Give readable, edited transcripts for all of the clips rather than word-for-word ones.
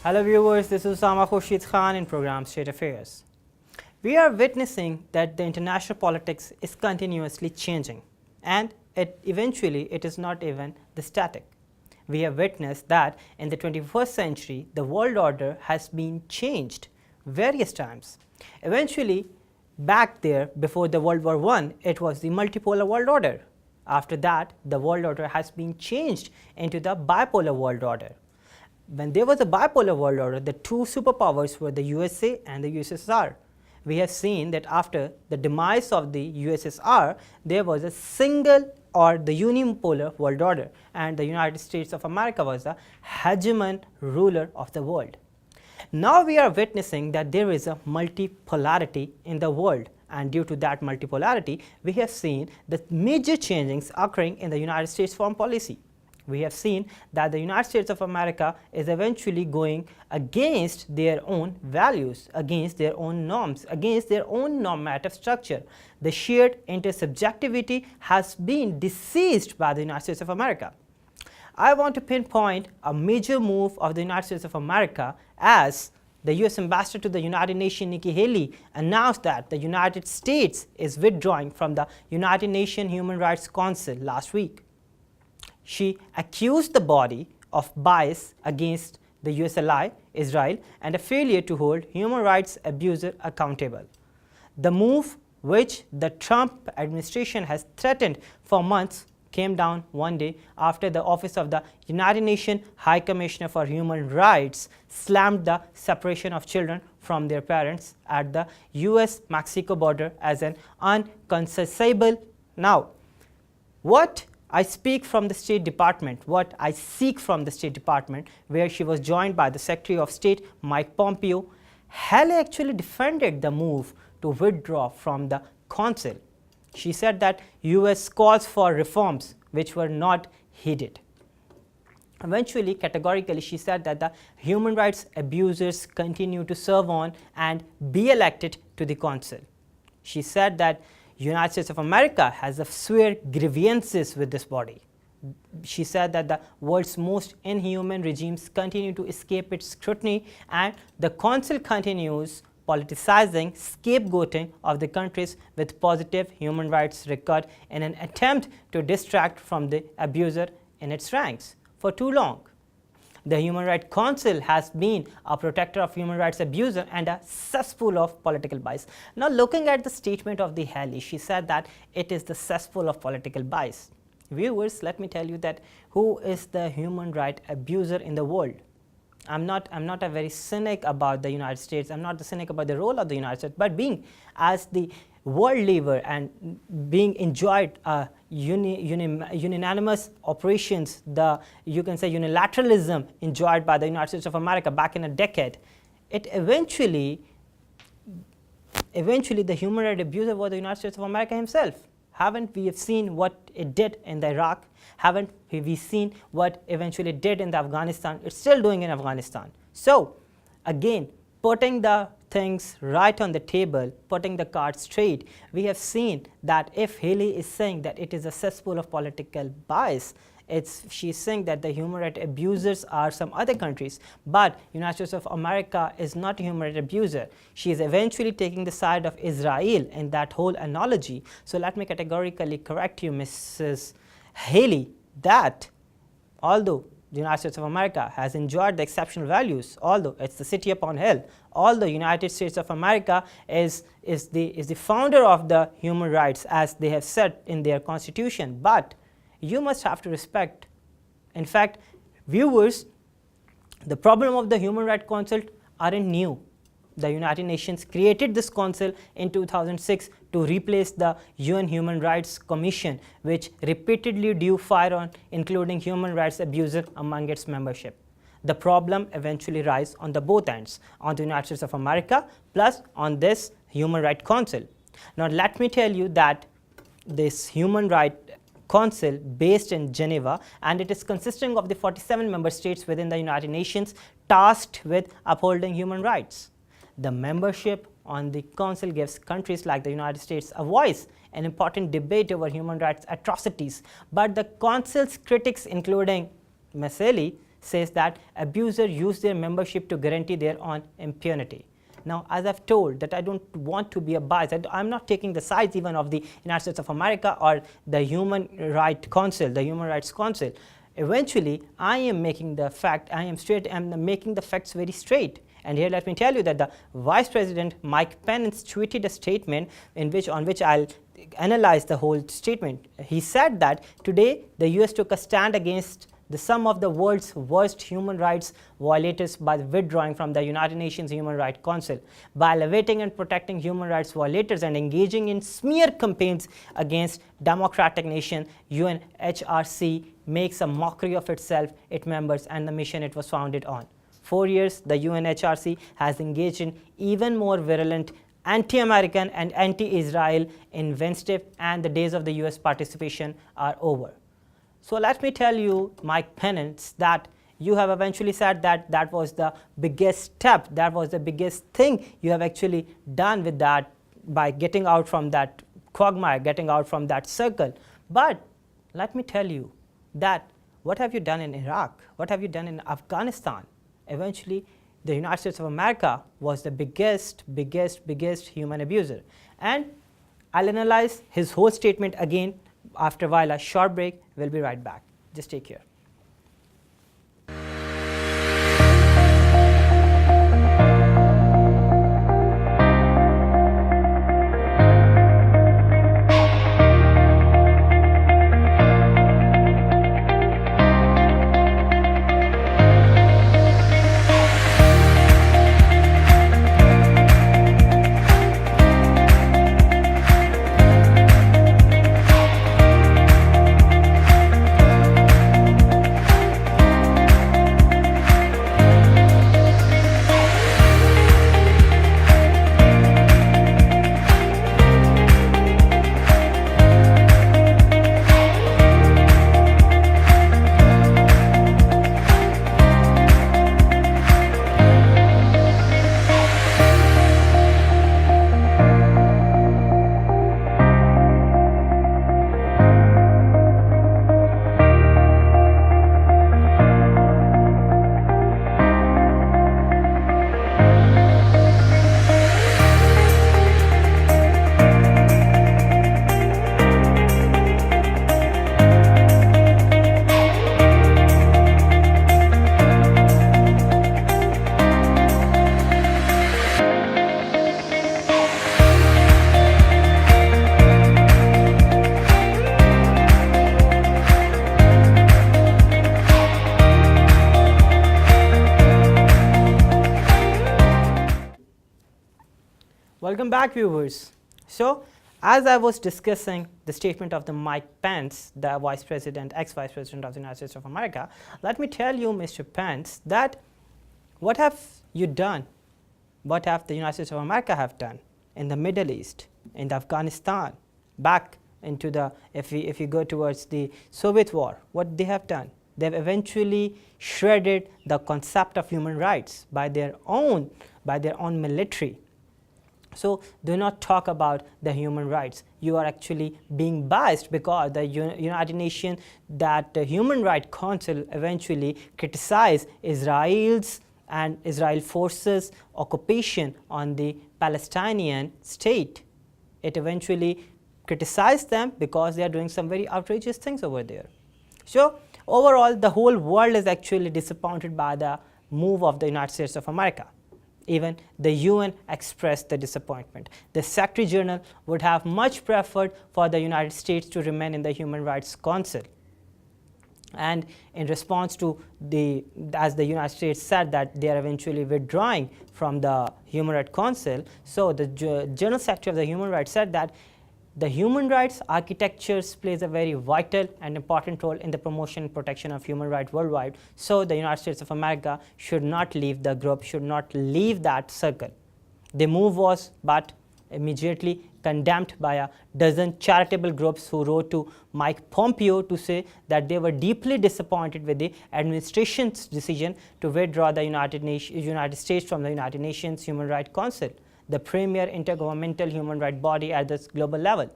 Hello viewers, this is Usama Khurshid Khan in program State Affairs. We are witnessing that the international politics is continuously changing, and eventually it is not even the static. We have witnessed that in the 21st century the world order has been changed various times. Eventually, back there before the World War I, it was the multipolar world order. After that, the world order has been changed into the bipolar world order. When there was a bipolar world order, the two superpowers were the USA and the USSR. We have seen that after the demise of the USSR, there was a single or the unipolar world order, and the United States of America was the hegemon ruler of the world. Now we are witnessing that there is a multipolarity in the world, and due to that multipolarity, we have seen the major changes occurring in the United States foreign policy. We have seen that the United States of America is eventually going against their own values, against their own norms, against their own normative structure. The shared intersubjectivity has been deceased by the United States of America. I want to pinpoint a major move of the United States of America as the US Ambassador to the United Nations, Nikki Haley, announced that the United States is withdrawing from the United Nations Human Rights Council last week. She accused the body of bias against the US ally, Israel, and a failure to hold human rights abusers accountable. The move, which the Trump administration has threatened for months, came down one day after the Office of the United Nations High Commissioner for Human Rights slammed the separation of children from their parents at the US-Mexico border as an unconsensual. Now, what I speak from the State Department, what I seek from the State Department, where she was joined by the Secretary of State Mike Pompeo, Haley actually defended the move to withdraw from the Council. She said that US calls for reforms which were not heeded. Eventually, categorically, she said that the human rights abusers continue to serve on and be elected to the Council. She said that United States of America has a severe grievances with this body. She said that the world's most inhuman regimes continue to escape its scrutiny, and the Council continues politicizing, scapegoating of the countries with positive human rights record in an attempt to distract from the abuser in its ranks for too long. The Human Rights Council has been a protector of human rights abuser and a cesspool of political bias. Now, looking at the statement of the Haley, she said that it is the cesspool of political bias. Viewers, let me tell you that who is the human rights abuser in the world? I'm not a very cynic about the United States. I'm not a cynic about the role of the United States, but being as the world leader and being enjoyed unanimous operations, you can say unilateralism enjoyed by the United States of America back in a decade, it eventually the human rights abuser was the United States of America himself. Haven't we seen what it did in the Iraq? Haven't we seen what eventually it did in the Afghanistan? It's still doing in Afghanistan. So again, putting the things right on the table, putting the cards straight, we have seen that if Haley is saying that it is a cesspool of political bias, she's saying that the human rights abusers are some other countries, but United States of America is not a human rights abuser. She is eventually taking the side of Israel in that whole analogy. So let me categorically correct you, Mrs. Haley, that although the United States of America has enjoyed the exceptional values, although it's the city upon hill, although United States of America is the founder of the human rights as they have said in their constitution, but you must have to respect. In fact, viewers, the problem of the Human Rights Council aren't new. The United Nations created this council in 2006 to replace the UN Human Rights Commission, which repeatedly drew fire on including human rights abusers among its membership. The problem eventually rises on the both ends, on the United States of America plus on this Human Rights Council. Now let me tell you that this Human Rights Council based in Geneva, and it is consisting of the 47 member states within the United Nations tasked with upholding human rights. The membership on the Council gives countries like the United States a voice in important debate over human rights atrocities, but the Council's critics, including Ms. Haley, says that abusers use their membership to guarantee their own impunity. Now, as I've told that I don't want to be a bias, I'm not taking the sides even of the United States of America or the Human Rights Council. Eventually, I am making the making the facts very straight. And here let me tell you that the Vice President Mike Pence tweeted a statement on which I'll analyze the whole statement. He said that today the US took a stand against some of the world's worst human rights violators by withdrawing from the United Nations Human Rights Council. By elevating and protecting human rights violators and engaging in smear campaigns against democratic nation, UNHRC makes a mockery of itself, its members, and the mission it was founded on. 4 years, the UNHRC has engaged in even more virulent anti-American and anti-Israel invectives, and the days of the US participation are over. So let me tell you, Mike Pence, that you have eventually said that that was the biggest step, that was the biggest thing you have actually done with that by getting out from that quagmire, getting out from that circle. But let me tell you that what have you done in Iraq? What have you done in Afghanistan? Eventually, the United States of America was the biggest human abuser. And I'll analyze his whole statement again after a while, a short break. We'll be right back. Just take care. Welcome back, viewers. So, as I was discussing the statement of the Mike Pence, the ex-Vice President of the United States of America, let me tell you, Mr. Pence, that what have you done? What have the United States of America have done in the Middle East, in Afghanistan, back into the, if you go towards the Soviet war, what they have done? They've eventually shredded the concept of human rights by their own military. So do not talk about the human rights. You are actually being biased because the United Nations, that the Human Rights Council eventually criticized Israel's and Israel forces occupation on the Palestinian state. It eventually criticized them because they are doing some very outrageous things over there. So overall, the whole world is actually disappointed by the move of the United States of America. Even the UN expressed the disappointment. The Secretary General would have much preferred for the United States to remain in the Human Rights Council. And in response to as the United States said that they are eventually withdrawing from the Human Rights Council, so the General Secretary of the Human Rights said that the human rights architectures plays a very vital and important role in the promotion and protection of human rights worldwide. So the United States of America should not leave the group, should not leave that circle. The move was but immediately condemned by a dozen charitable groups who wrote to Mike Pompeo to say that they were deeply disappointed with the administration's decision to withdraw the United States from the United Nations Human Rights Council, the premier intergovernmental human rights body at this global level.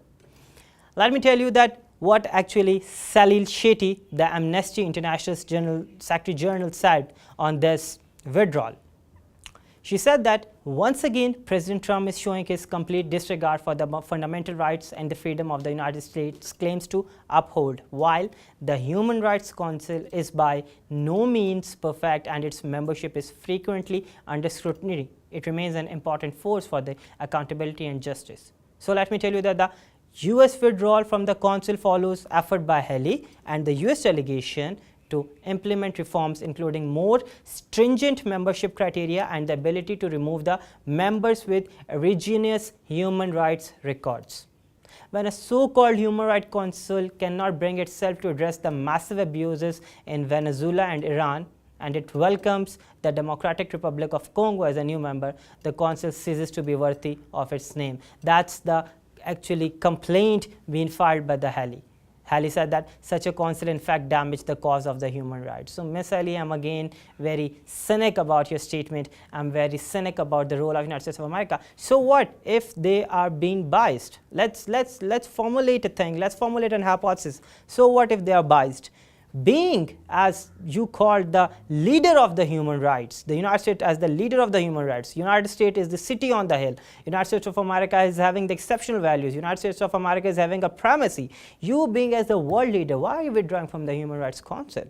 Let me tell you that what actually Salil Shetty, the Amnesty International's Secretary General, said on this withdrawal. She said that once again President Trump is showing his complete disregard for the fundamental rights and the freedom of the United States claims to uphold, while the Human Rights Council is by no means perfect and its membership is frequently under scrutiny. It remains an important force for the accountability and justice. So let me tell you that the US withdrawal from the Council follows effort by Haley and the US delegation to implement reforms including more stringent membership criteria and the ability to remove the members with egregious human rights records. When a so-called Human Rights Council cannot bring itself to address the massive abuses in Venezuela and Iran, and it welcomes the Democratic Republic of Congo as a new member, the Council ceases to be worthy of its name. That's the actually complaint being filed by the Haley. Haley said that such a council in fact damaged the cause of the human rights. So Ms. Haley, I'm again very cynic about your statement. I'm very cynic about the role of the United States of America. So what if they are being biased? Let's formulate a thing. Let's formulate an hypothesis. So what if they are biased? Being, as you called, the leader of the human rights, the United States as the leader of the human rights, United States is the city on the hill, United States of America is having the exceptional values, United States of America is having a primacy. You being as the world leader, why are you withdrawing from the Human Rights Council?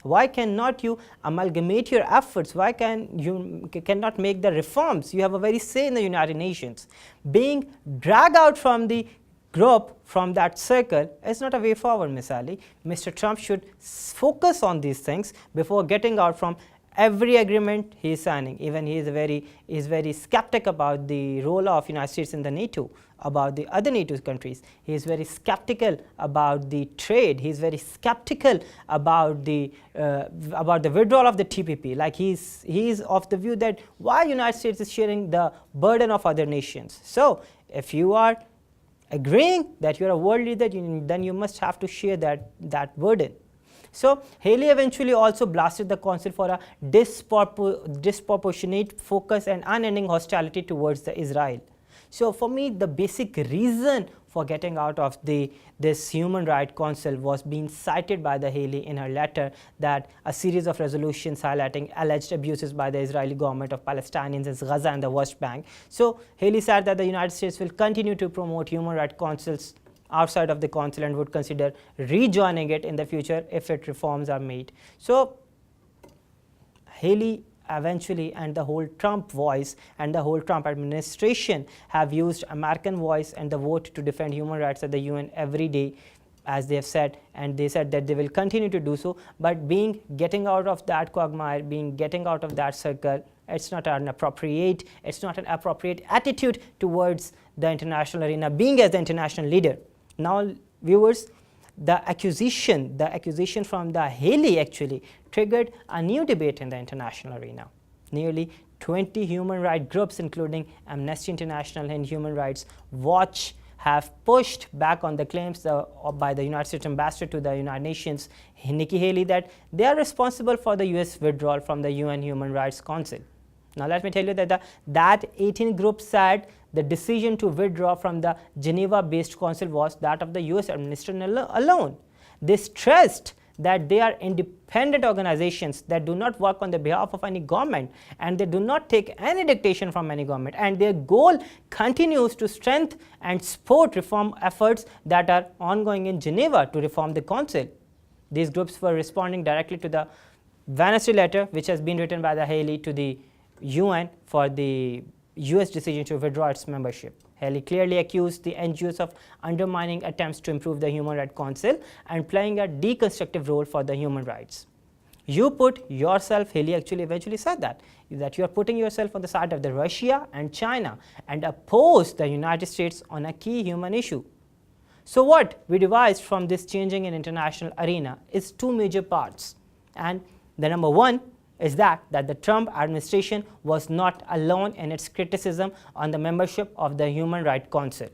Why cannot you amalgamate your efforts? Why cannot make the reforms? You have a very say in the United Nations. Being dragged out from the group, from that circle, is not a way forward, Ms. Ali. Mr. Trump should focus on these things before getting out from every agreement he is signing. Even he is very skeptic about the role of United States in the NATO, about the other NATO countries. He is very skeptical about the trade. He is very skeptical about the withdrawal of the TPP. Like he is of the view that why United States is sharing the burden of other nations. So if you are agreeing that you are a world leader, then you must have to share that burden. So Haley eventually also blasted the council for a disproportionate focus and unending hostility towards the Israel. So for me, the basic reason for getting out of this Human Rights Council was being cited by the Haley in her letter, that a series of resolutions highlighting alleged abuses by the Israeli government of Palestinians in Gaza and the West Bank. So Haley said that the United States will continue to promote Human Rights Councils outside of the council and would consider rejoining it in the future if its reforms are made. So Haley eventually, and the whole Trump voice and the whole Trump administration have used American voice and the vote to defend human rights at the UN every day, as they have said, and they said that they will continue to do so. But getting out of that quagmire, getting out of that circle, it's not an appropriate attitude towards the international arena, being as the international leader. Now, viewers, the accusation from the Haley actually triggered a new debate in the international arena. Nearly 20 human rights groups, including Amnesty International and Human Rights Watch, have pushed back on the claims by the United States ambassador to the United Nations, Nikki Haley, that they are responsible for the US withdrawal from the UN Human Rights Council. Now let me tell you that that 18 groups said the decision to withdraw from the Geneva-based council was that of the US administration alone. They stressed that they are independent organizations that do not work on the behalf of any government, and they do not take any dictation from any government, and their goal continues to strengthen and support reform efforts that are ongoing in Geneva to reform the council. These groups were responding directly to the Wednesday letter, which has been written by the Haley to the UN for the US decision to withdraw its membership. Haley clearly accused the NGOs of undermining attempts to improve the Human Rights Council and playing a deconstructive role for the human rights. You put yourself, Haley actually eventually said that you are putting yourself on the side of the Russia and China and oppose the United States on a key human issue. So what we devised from this changing in international arena is two major parts. And the number one is that the Trump administration was not alone in its criticism on the membership of the Human Rights Council.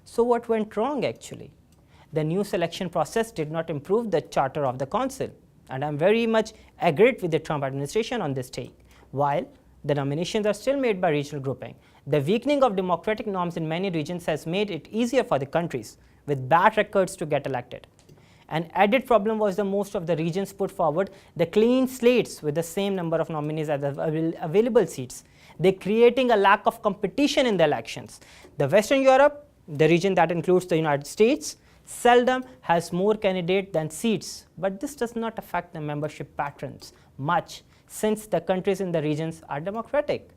So what went wrong actually? The new selection process did not improve the charter of the council, and I'm very much agreed with the Trump administration on this take. While the nominations are still made by regional grouping, the weakening of democratic norms in many regions has made it easier for the countries with bad records to get elected. An added problem was that most of the regions put forward the clean slates with the same number of nominees as the available seats, they creating a lack of competition in the elections. The Western Europe, the region that includes the United States, seldom has more candidates than seats, but this does not affect the membership patterns much since the countries in the regions are democratic.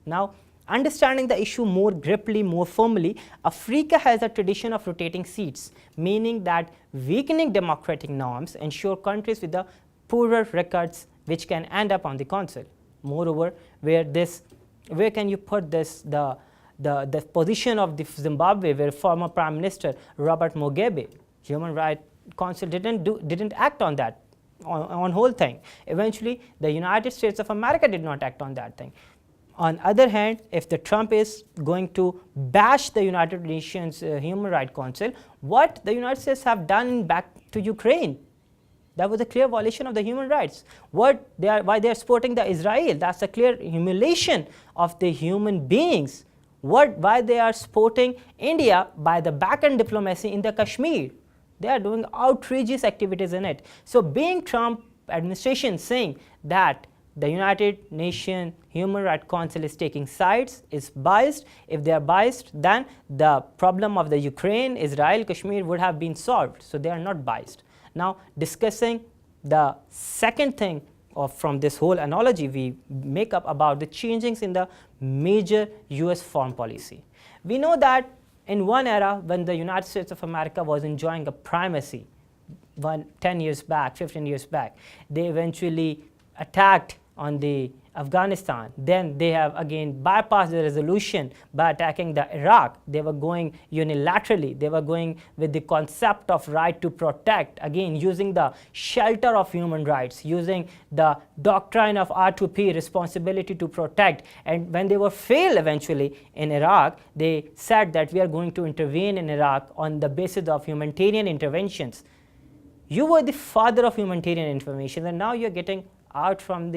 Now, understanding the issue more griply, more firmly, Africa has a tradition of rotating seats, meaning that weakening democratic norms ensure countries with the poorer records which can end up on the council. Moreover, where can you put this, the position of the Zimbabwe, where former Prime Minister Robert Mugabe, Human Rights Council didn't act on that, on whole thing. Eventually, the United States of America did not act on that thing. On the other hand, if the Trump is going to bash the United Nations Human Rights Council, what the United States have done back to Ukraine, that was a clear violation of the human rights. Why they are supporting the Israel, that's a clear humiliation of the human beings. Why they are supporting India by the back-end diplomacy in the Kashmir. They are doing outrageous activities in it. So being Trump administration saying that the United Nations Human Rights Council is taking sides, is biased. If they are biased, then the problem of the Ukraine, Israel, Kashmir would have been solved. So they are not biased. Now, discussing the second thing from this whole analogy we make up about the changes in the major US foreign policy. We know that in one era when the United States of America was enjoying a primacy, 10 years back, 15 years back, they eventually attacked on the Afghanistan. Then they have again bypassed the resolution by attacking the Iraq. They were going unilaterally. They were going with the concept of right to protect, again using the shelter of human rights, using the doctrine of R2P, responsibility to protect. And when they were failed eventually in Iraq, they said that we are going to intervene in Iraq on the basis of humanitarian interventions. You were the father of humanitarian intervention, and now you're getting out from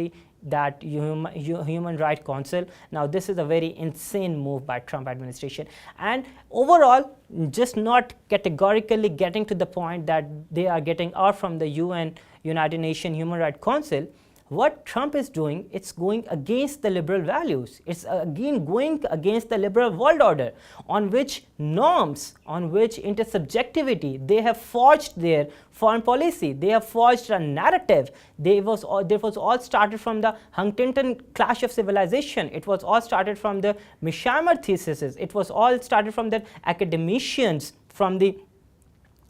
that Human Rights Council. Now this is a very insane move by Trump administration, and overall just not categorically getting to the point that they are getting out from the United Nations Human Rights Council. What Trump is doing, it's going against the liberal values. It's again going against the liberal world order, on which norms, on which intersubjectivity, they have forged their foreign policy. They have forged a narrative. There was all started from the Huntington Clash of Civilization. It was all started from the Misheimer theses. It was all started from the academicians, from the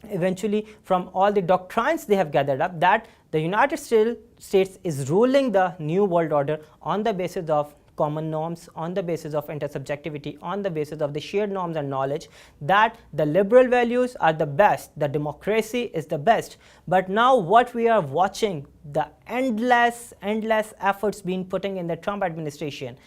eventually from all the doctrines they have gathered up, that the United States is ruling the new world order on the basis of common norms, on the basis of intersubjectivity, on the basis of the shared norms and knowledge, that the liberal values are the best, the democracy is the best. But now what we are watching, the endless efforts being putting in the Trump administration,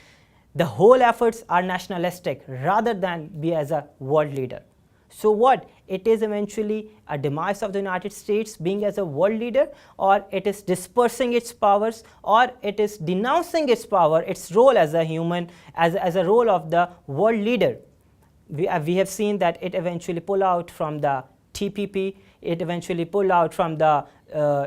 the whole efforts are nationalistic rather than be as a world leader. So what? It is eventually a demise of the United States being as a world leader, or it is dispersing its powers, or it is denouncing its power, its role as a human, as a role of the world leader. We have seen that it eventually pulled out from the TPP, it eventually pulled out from the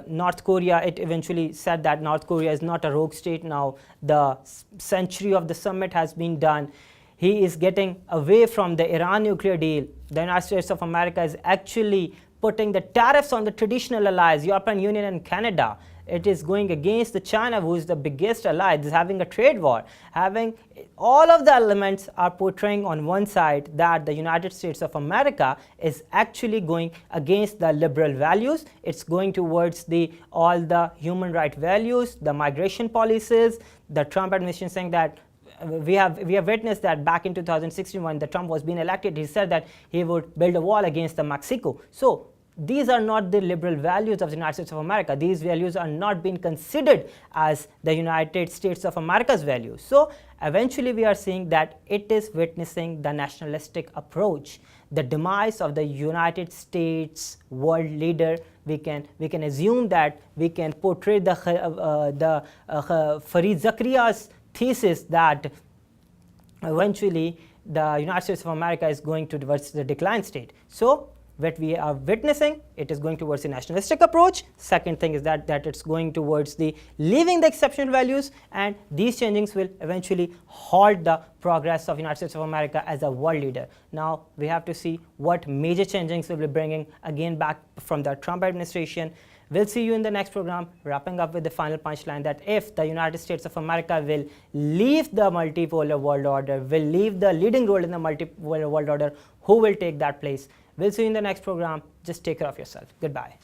North Korea. It eventually said that North Korea is not a rogue state now. The century of the summit has been done. He is getting away from the Iran nuclear deal. The United States of America is actually putting the tariffs on the traditional allies, European Union and Canada. It is going against the China, who is the biggest ally. It is having a trade war. Having all of the elements are portraying on one side that the United States of America is actually going against the liberal values. It's going towards all the human rights values, the migration policies. The Trump administration saying that we have witnessed that back in 2016 when the Trump was being elected, he said that he would build a wall against Mexico. So these are not the liberal values of the United States of America. These values are not being considered as the United States of America's values. So eventually we are seeing that it is witnessing the nationalistic approach, the demise of the United States world leader. We can assume that we can portray the Fareed Zakaria's thesis that eventually the United States of America is going towards the decline state. So what we are witnessing, it is going towards the nationalistic approach. Second thing is that it's going towards the leaving the exceptional values, and these changings will eventually halt the progress of United States of America as a world leader. Now we have to see what major changings will be bringing again back from the Trump administration. We'll see you in the next program, wrapping up with the final punchline that if the United States of America will leave the multipolar world order, will leave the leading role in the multipolar world order, who will take that place? We'll see you in the next program. Just take care of yourself. Goodbye.